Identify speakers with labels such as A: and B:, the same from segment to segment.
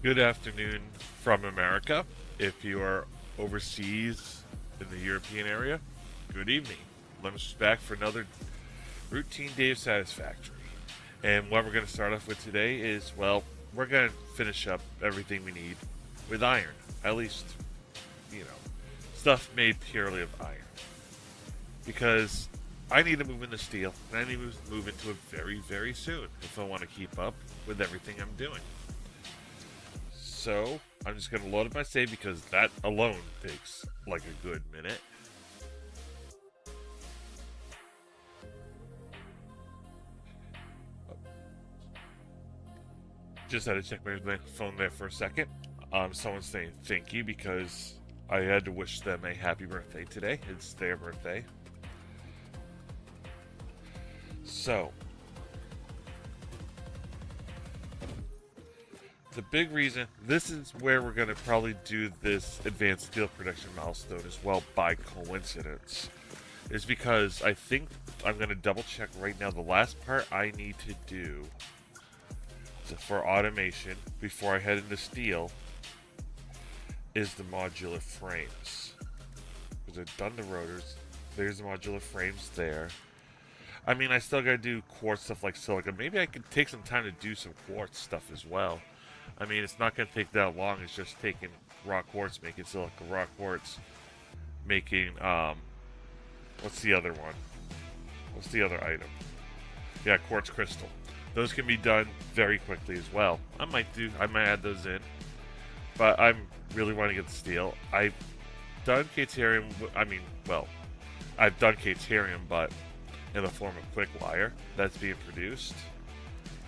A: Good afternoon from America. If you are overseas in the European area, good evening. Lemons back for another routine day of Satisfactory. And what we're going to start off with today is, well, we're going to finish up everything we need with iron. At least, stuff made purely of iron. Because I need to move into steel, and I need to move into it very, very soon if I want to keep up with everything I'm doing. So, I'm just going to load up my save because that alone takes like a good minute. Just had to check my phone there for a second. Someone's saying thank you because I had to wish them a happy birthday today. It's their birthday. So, the big reason, this is where we're going to probably do this advanced steel production milestone as well by coincidence, is because I think I'm going to double check right now the last part I need to do for automation before I head into steel is the modular frames. Because I've done the rotors, there's the modular frames there. I mean, I still got to do quartz stuff like silicon. Maybe I could take some time to do some quartz stuff as well. I mean, it's not going to take that long. It's just taking raw quartz, making silica, raw quartz, making, what's the other one? What's the other item? Yeah, quartz crystal. Those can be done very quickly as well. I might add those in. But I'm really wanting to get the steel. I've done Caterium, I've done Caterium, but in the form of quick wire that's being produced.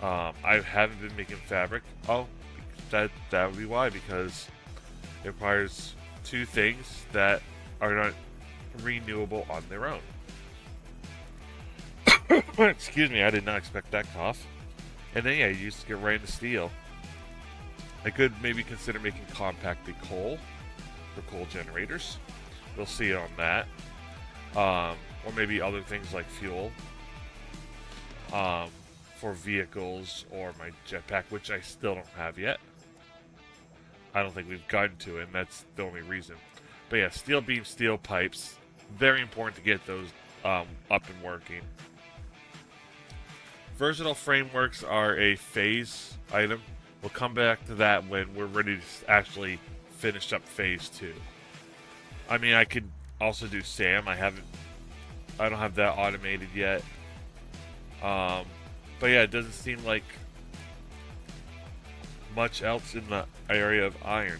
A: I haven't been making fabric. Oh, that would be why, because it requires two things that are not renewable on their own. Excuse me, I did not expect that cough. And then you used to get right into steel. I could maybe consider making compacted coal for coal generators. We'll see on that. Or maybe other things like fuel. For vehicles or my jetpack, which I still don't have yet. I don't think we've gotten to it, and that's the only reason. But yeah, steel beams, steel pipes, very important to get those up and working. Versatile frameworks are a phase item. We'll come back to that when we're ready to actually finish up phase 2. I mean, I could also do SAM. I don't have that automated yet. But yeah, it doesn't seem like much else in the area of iron.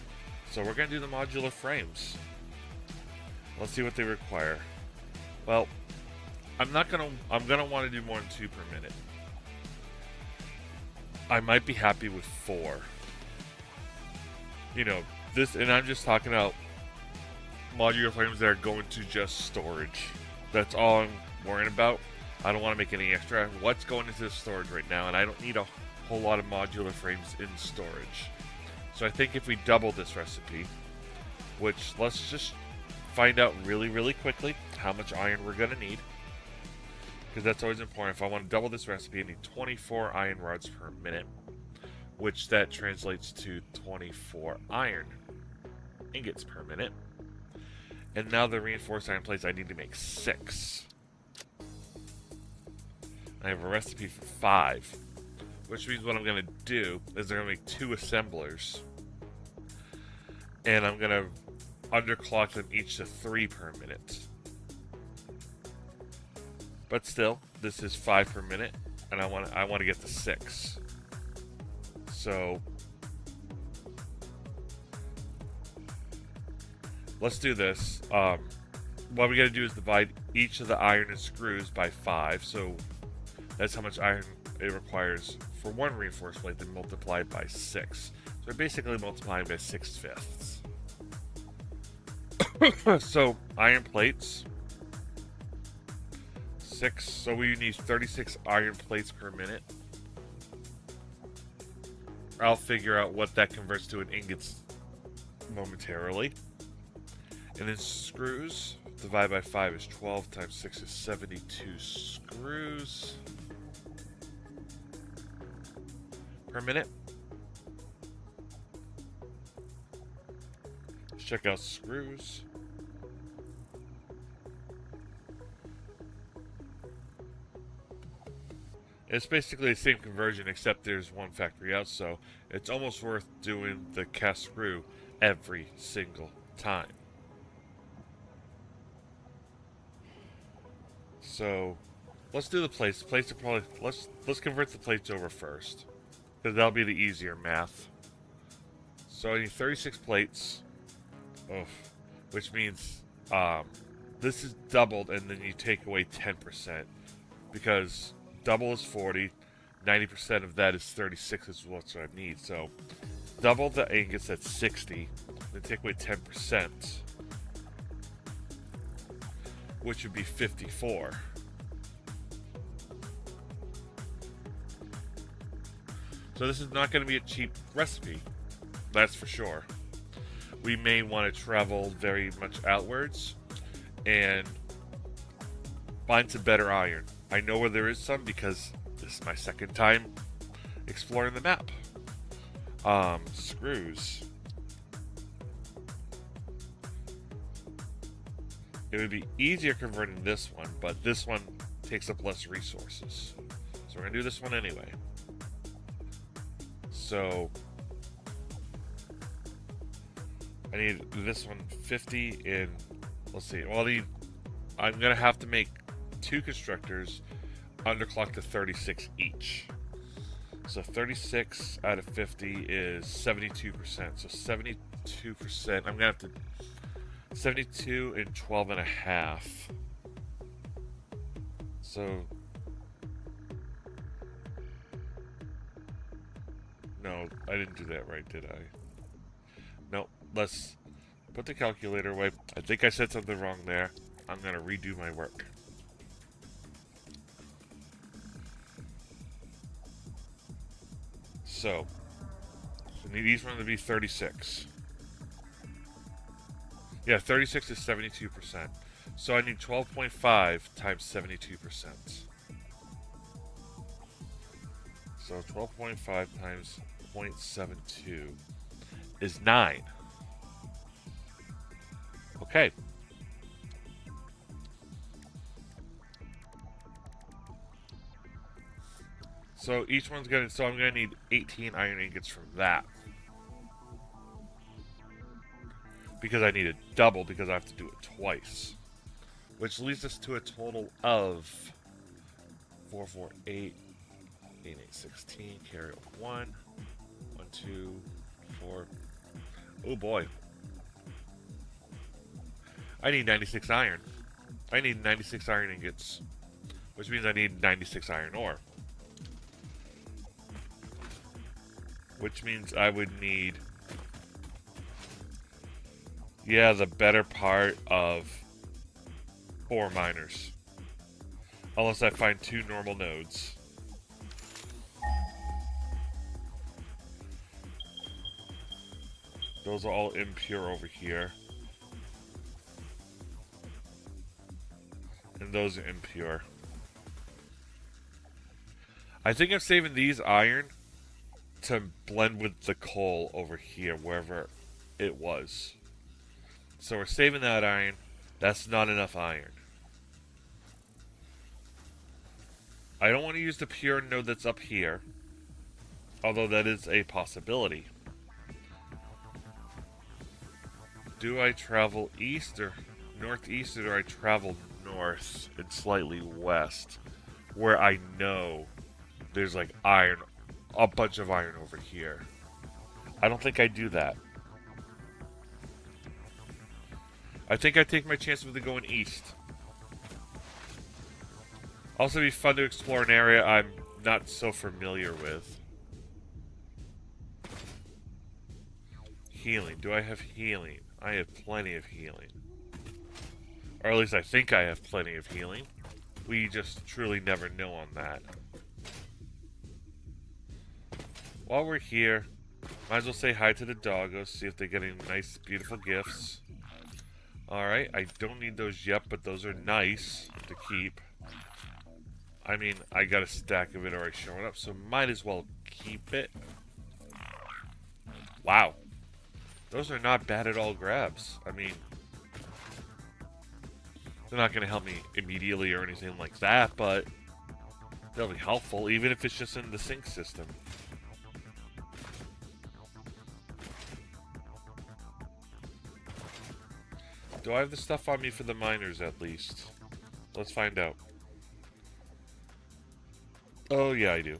A: So we're going to do the modular frames. Let's see what they require. Well, I'm going to want to do more than 2 per minute. I might be happy with 4. And I'm just talking about modular frames that are going to just storage. That's all I'm worrying about. I don't want to make any extra. What's going into the storage right now? And I don't need a whole lot of modular frames in storage. So I think if we double this recipe, which let's just find out really, really quickly how much iron we're going to need. Because that's always important. If I want to double this recipe, I need 24 iron rods per minute, which that translates to 24 iron ingots per minute. And now the reinforced iron plates, I need to make 6. I have a recipe for 5, which means what I'm going to do is I'm going to make 2 assemblers, and I'm going to underclock them each to 3 per minute. But still, this is 5 per minute, and I want to get to 6. So let's do this. What we got to do is divide each of the iron and screws by 5. So that's how much iron it requires for 1 reinforced plate, then multiplied by 6. So we're basically multiplying by 6/5. So iron plates. 6, so we need 36 iron plates per minute. I'll figure out what that converts to in ingots momentarily. And then screws, divided by 5 is 12 times 6 is 72 screws per minute. check out screws. It's basically the same conversion, except there's one factory out, so it's almost worth doing the cast screw every single time. So let's do the plates. The plates are probably let's convert the plates over first, because that'll be the easier math. So I need 36 plates, which means this is doubled, and then you take away 10% because double is 40, 90% of that is 36 is what I need. So double the ingots at 60, then take away 10%, which would be 54. So this is not going to be a cheap recipe, that's for sure. We may want to travel very much outwards and find some better iron. I know where there is some because this is my second time exploring the map. Screws. It would be easier converting this one, but this one takes up less resources. So we're going to do this one anyway. So I need this one 50 in, let's see, well, I'm going to have to make 2 constructors underclock to 36 each. So 36 out of 50 is 72%. So 72%, I'm going to have to 72 and 12 and a half. So no, I didn't do that right, did I? Nope. Let's put the calculator away. I think I said something wrong there. I'm going to redo my work. So, I need each one to be 36. Yeah, 36 is 72%. So I need 12.5 times 72%. So 12.5 times 0.72 is 9. Okay. So each one's gonna, so I'm gonna need 18 iron ingots from that. Because I need a double because I have to do it twice. Which leads us to a total of 4, 4, 8, 8, 8, 16, carry over 1, 1, 2, 4. Oh boy. I need 96 iron. I need 96 iron ingots. Which means I need 96 iron ore. Which means I would need, yeah, the better part of 4 miners. Unless I find 2 normal nodes. Those are all impure over here. And those are impure. I think I'm saving these iron to blend with the coal over here, wherever it was. So we're saving that iron. That's not enough iron. I don't want to use the pure node that's up here, although that is a possibility. Do I travel east or northeast, or do I travel north and slightly west, where I know there's like iron, a bunch of iron over here? I don't think I do that. I think I take my chance with it going east. Also, it'd be fun to explore an area I'm not so familiar with. Healing. Do I have healing? I have plenty of healing. Or at least I think I have plenty of healing. We just truly never know on that. While we're here, might as well say hi to the doggos, see if they're getting nice, beautiful gifts. Alright, I don't need those yet, but those are nice to keep. I mean, I got a stack of it already showing up, so might as well keep it. Wow. Those are not bad at all grabs. I mean, they're not going to help me immediately or anything like that, but they'll be helpful, even if it's just in the sync system. Do I have the stuff on me for the miners, at least? Let's find out. Oh, yeah, I do.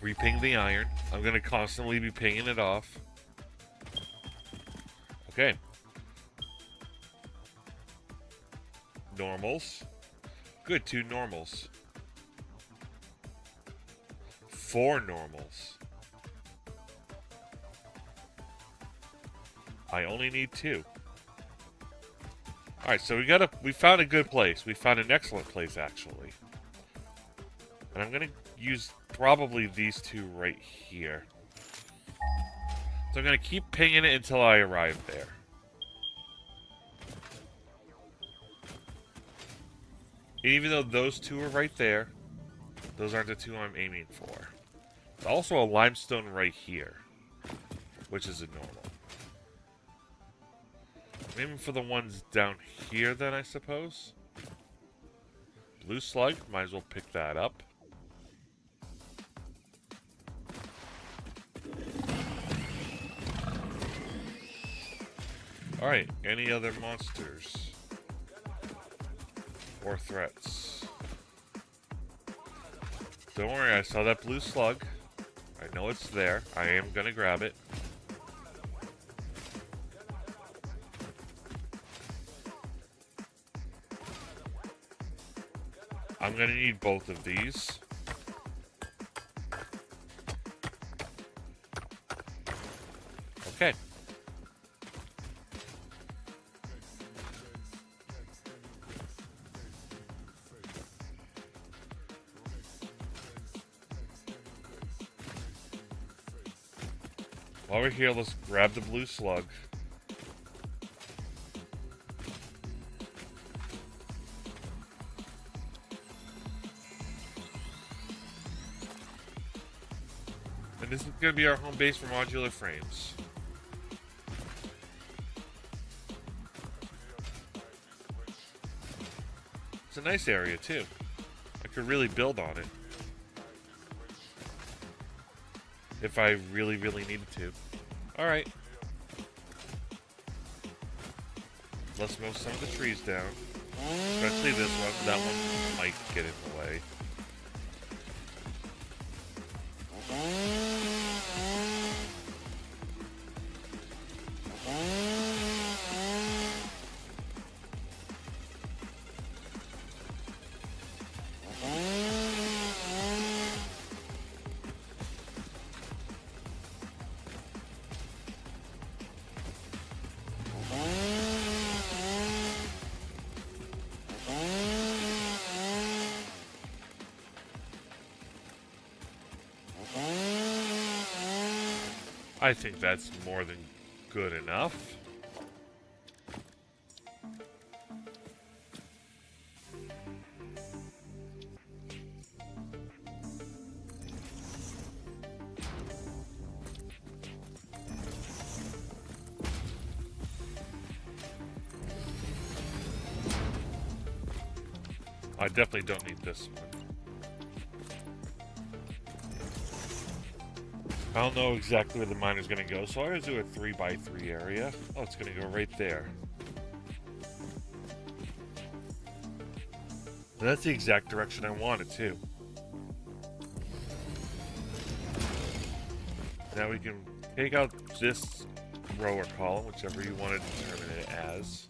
A: Reping the iron. I'm going to constantly be pinging it off. Okay. Normals. Good, 2 normals. 4 normals. I only need 2. Alright, so we found a good place. We found an excellent place, actually. And I'm going to use probably these 2 right here. So I'm going to keep pinging it until I arrive there. And even though those 2 are right there, those aren't the 2 I'm aiming for. There's also a limestone right here, which is a normal. I'm aiming for the ones down here then, I suppose. Blue slug, might as well pick that up. Alright, any other monsters? Or threats? Don't worry, I saw that blue slug. I know it's there. I am gonna grab it. I'm gonna need both of these. Okay. While we're here, let's grab the blue slug. And this is going to be our home base for modular frames. It's a nice area, too. I could really build on it. If I really, really needed to. Alright. Let's mow some of the trees down. Especially this one. That one might get in the way. I think that's more than good enough. I definitely don't need this one. I don't know exactly where the miner's going to go, so I'm going to do a 3x3 area. Oh, it's going to go right there. And that's the exact direction I want it, too. Now we can take out this row or column, whichever you want to determine it as.